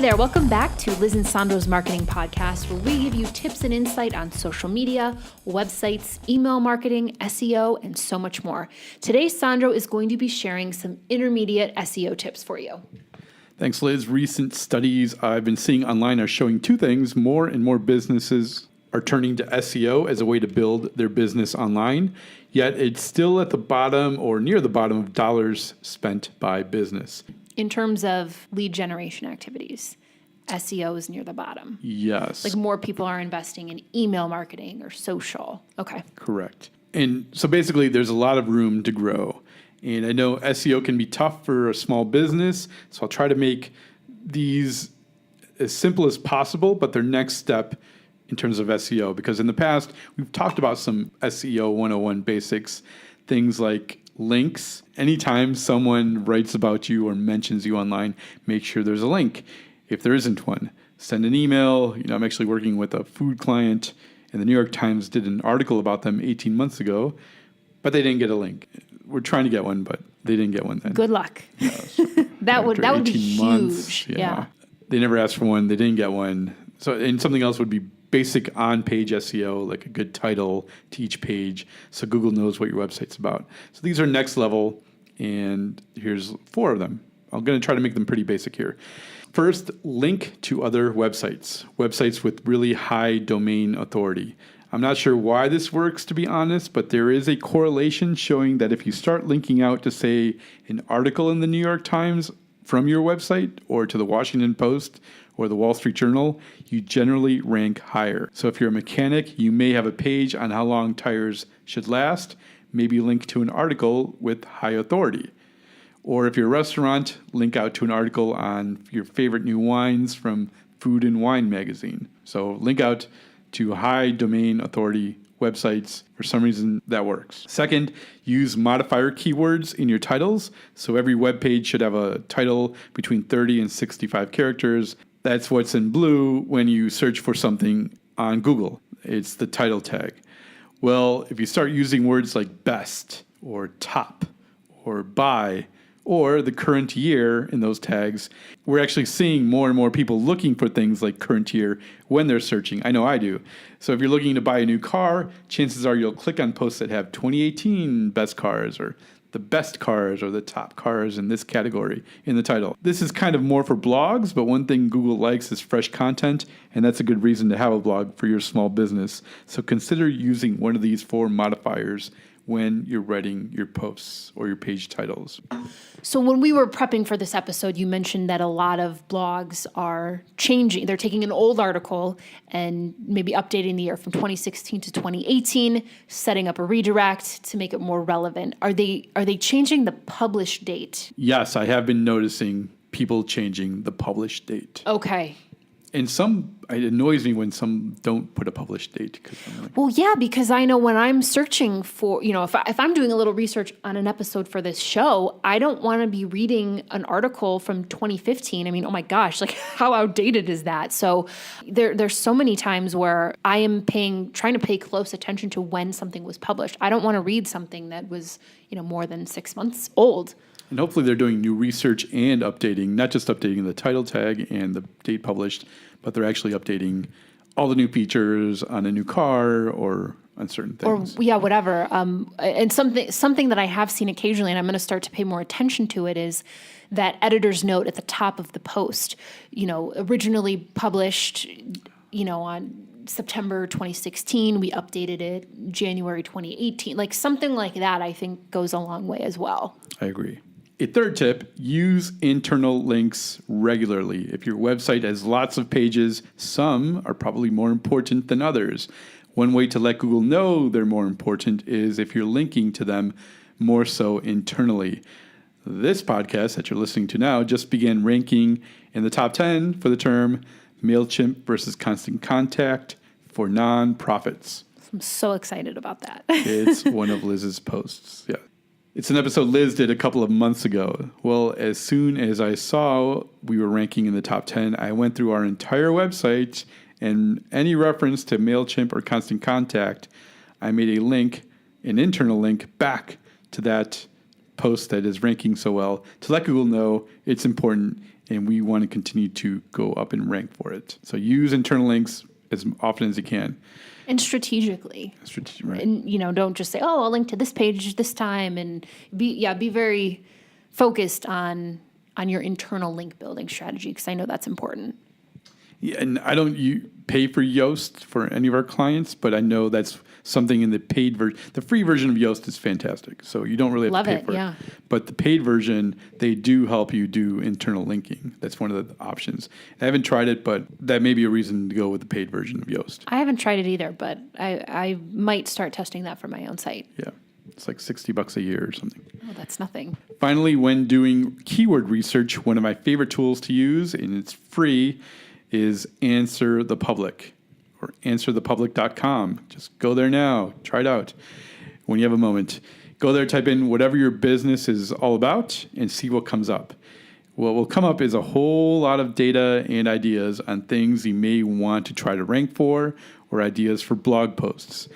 there, welcome back to Liz and Sandro's Marketing Podcast, where we give you tips and insight on social media, websites, email marketing, SEO, and so much more. Today, Sandro is going to be sharing some intermediate SEO tips for you. Thanks, Liz. Recent studies I've been seeing online are showing two things. More and more businesses are turning to SEO as a way to build their business online, yet it's still at the bottom or near the bottom of dollars spent by business. In terms of lead generation activities, SEO is near the bottom. Yes. Like more people are investing in email marketing or social. Okay. Correct. And so basically there's a lot of room to grow. And I know SEO can be tough for a small business, so I'll try to make these as simple as possible, but their next step in terms of SEO. Because in the past, we've talked about some SEO 101 basics, things like links. Anytime someone writes about you or mentions you online, make sure there's a link. If there isn't one, send an email. I'm actually working with a food client, and the New York Times did an article about them 18 months ago, but they didn't get a link. We're trying to get one, but they didn't get one then. Good luck. Yeah, so that would be huge. Yeah. They never asked for one. They didn't get one. So, and something else would be basic on-page SEO, like a good title to each page, so Google knows what your website's about. So these are next level, and here's 4 of them. I'm going to try to make them pretty basic here. First, link to other websites with really high domain authority. I'm not sure why this works, to be honest, but there is a correlation showing that if you start linking out to, say, an article in the New York Times from your website or to the Washington Post or the Wall Street Journal, you generally rank higher. So if you're a mechanic, you may have a page on how long tires should last, maybe link to an article with high authority. Or if you're a restaurant, link out to an article on your favorite new wines from Food and Wine magazine. So link out to high domain authority websites. For some reason, that works. Second, use modifier keywords in your titles. So every web page should have a title between 30 and 65 characters. That's what's in blue when you search for something on Google. It's the title tag. Well, if you start using words like best or top or buy or the current year in those tags, we're actually seeing more and more people looking for things like current year when they're searching. I know I do. So if you're looking to buy a new car, chances are you'll click on posts that have 2018 best cars or the best cars or the top cars in this category in the title. This is kind of more for blogs, but one thing Google likes is fresh content, and that's a good reason to have a blog for your small business. So consider using one of these 4 modifiers when you're writing your posts or your page titles. So when we were prepping for this episode, you mentioned that a lot of blogs are changing. They're taking an old article and maybe updating the year from 2016 to 2018, setting up a redirect to make it more relevant. Are they changing the published date? Yes, I have been noticing people changing the published date. Okay. And it annoys me when some don't put a published date. Well, yeah, because I know when I'm searching for, if I'm doing a little research on an episode for this show, I don't want to be reading an article from 2015. I mean, oh my gosh, like how outdated is that? So there's so many times where I am trying to pay close attention to when something was published. I don't want to read something that was, more than 6 months old. And hopefully they're doing new research and updating, not just updating the title tag and the date published, but they're actually updating all the new features on a new car or on certain things. Or, whatever. And something that I have seen occasionally, and I'm going to start to pay more attention to it, is that editor's note at the top of the post, originally published, on September 2016, we updated it January 2018. Like something like that, I think goes a long way as well. I agree. A third tip, use internal links regularly. If your website has lots of pages, some are probably more important than others. One way to let Google know they're more important is if you're linking to them more so internally. This podcast that you're listening to now just began ranking in the top 10 for the term MailChimp versus Constant Contact for nonprofits. I'm so excited about that. It's one of Liz's posts. Yeah. It's an episode Liz did a couple of months ago. Well, as soon as I saw we were ranking in the top 10, I went through our entire website, and any reference to MailChimp or Constant Contact, I made a link, an internal link back to that post that is ranking so well to let Google know it's important and we want to continue to go up and rank for it. So use internal links as often as you can. And strategically. Right. And, don't just say, oh, I'll link to this page this time. And be very focused on your internal link building strategy, because I know that's important. Yeah, and I don't pay for Yoast for any of our clients, but I know that's something in the paid version. The free version of Yoast is fantastic, so you don't really have to pay for it. But the paid version, they do help you do internal linking. That's one of the options. I haven't tried it, but that may be a reason to go with the paid version of Yoast. I haven't tried it either, but I might start testing that for my own site. Yeah, it's like $60 a year or something. Oh, that's nothing. Finally, when doing keyword research, one of my favorite tools to use, and it's free, is Answer the Public, or answerthepublic.com. Just go there now. Try it out when you have a moment. Go there, type in whatever your business is all about, and see what comes up. What will come up is a whole lot of data and ideas on things you may want to try to rank for, or ideas for blog posts.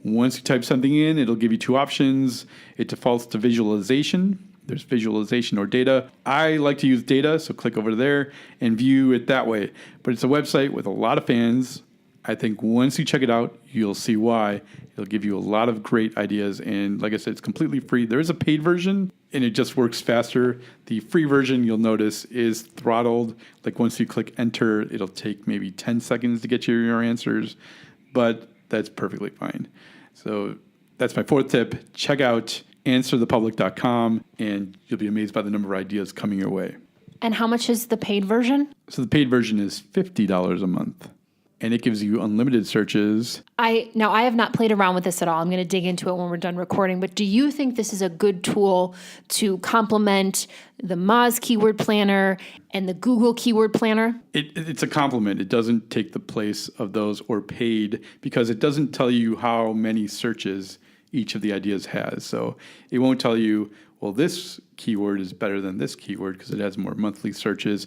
Once you type something in, it'll give you two options. It defaults to visualization. There's visualization or data. I like to use data, so click over there and view it that way. But it's a website with a lot of fans. I think once you check it out, you'll see why. It'll give you a lot of great ideas. And like I said, it's completely free. There is a paid version, and it just works faster. The free version, you'll notice, is throttled. Like once you click enter, it'll take maybe 10 seconds to get you your answers. But that's perfectly fine. So that's my fourth tip. Check out answerthepublic.com, and you'll be amazed by the number of ideas coming your way. And how much is the paid version? So the paid version is $50 a month, and it gives you unlimited searches. I have not played around with this at all. I'm going to dig into it when we're done recording, but do you think this is a good tool to complement the Moz Keyword Planner and the Google Keyword Planner? It's a complement. It doesn't take the place of those or paid, because it doesn't tell you how many searches each of the ideas has. So it won't tell you, well, this keyword is better than this keyword because it has more monthly searches.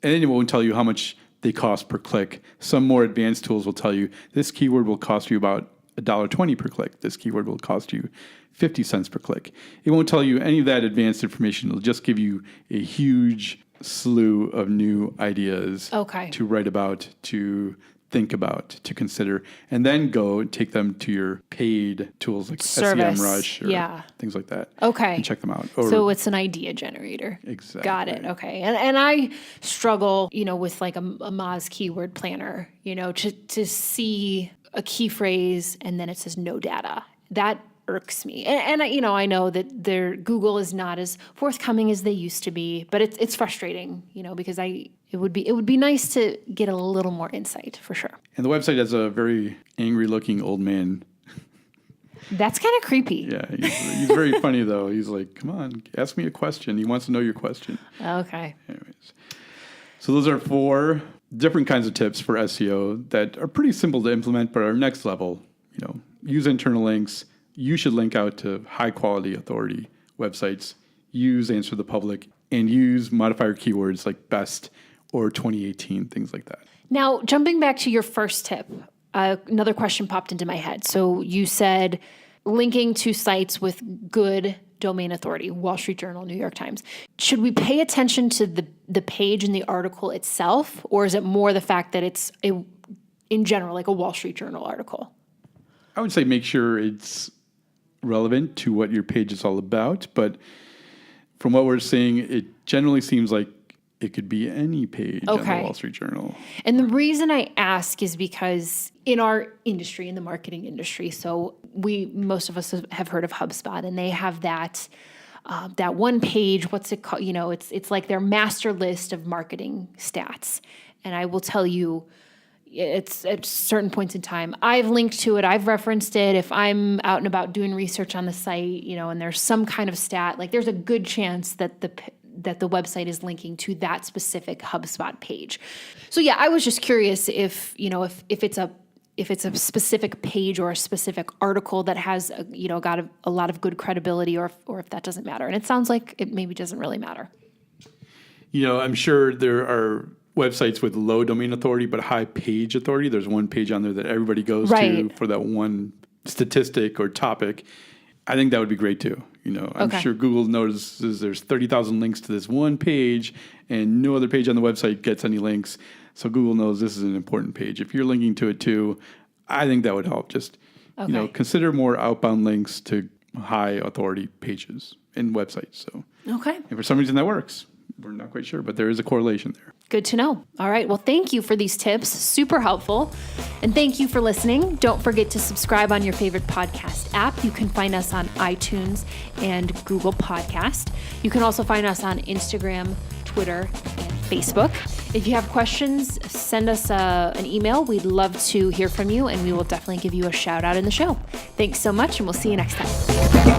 And then it won't tell you how much they cost per click. Some more advanced tools will tell you this keyword will cost you about $1.20 per click. This keyword will cost you 50 cents per click. It won't tell you any of that advanced information. It'll just give you a huge slew of new ideas to write about, to think about, to consider, and then go and take them to your paid tools like SEMrush or things like that. Okay. And check them out. So it's an idea generator. Exactly. Got it. Okay. And I struggle, with like a Moz keyword planner, to see a key phrase and then it says no data. That irks me. And I know that Google is not as forthcoming as they used to be, but it's frustrating, because it would be nice to get a little more insight for sure. And the website has a very angry looking old man. That's kind of creepy. Yeah, he's very funny though. He's like, come on, ask me a question. He wants to know your question. Okay. Anyways. So those are 4 different kinds of tips for SEO that are pretty simple to implement, but are next level. Use internal links. You should link out to high quality authority websites. Use Answer the Public, and use modifier keywords like best or 2018, things like that. Now, jumping back to your first tip, another question popped into my head. So you said linking to sites with good domain authority, Wall Street Journal, New York Times. Should we pay attention to the page in the article itself, or is it more the fact that it's in general like a Wall Street Journal article? I would say make sure it's relevant to what your page is all about, but from what we're seeing, it generally seems like it could be any page on the Wall Street Journal. And the reason I ask is because in our industry, in the marketing industry, so most of us have heard of HubSpot, and they have that one page. What's it called? It's like their master list of marketing stats. And I will tell you, it's at certain points in time, I've linked to it, I've referenced it. If I'm out and about doing research on the site, and there's some kind of stat, like there's a good chance that the website is linking to that specific HubSpot page. So yeah, I was just curious if it's a specific page or a specific article that has got a lot of good credibility, or if that doesn't matter. And it sounds like it maybe doesn't really matter. I'm sure there are websites with low domain authority but high page authority. There's one page on there that everybody goes to for that one statistic or topic. I think that would be great too. I'm Okay. sure Google notices there's 30,000 links to this one page and no other page on the website gets any links. So Google knows this is an important page. If you're linking to it too, I think that would help. Just, consider more outbound links to high authority pages and websites. So, Okay. and for some reason that works. We're not quite sure, but there is a correlation there. Good to know. All right. Well, thank you for these tips. Super helpful. And thank you for listening. Don't forget to subscribe on your favorite podcast app. You can find us on iTunes and Google Podcast. You can also find us on Instagram, Twitter, and Facebook. If you have questions, send us an email. We'd love to hear from you, and we will definitely give you a shout out in the show. Thanks so much, and we'll see you next time.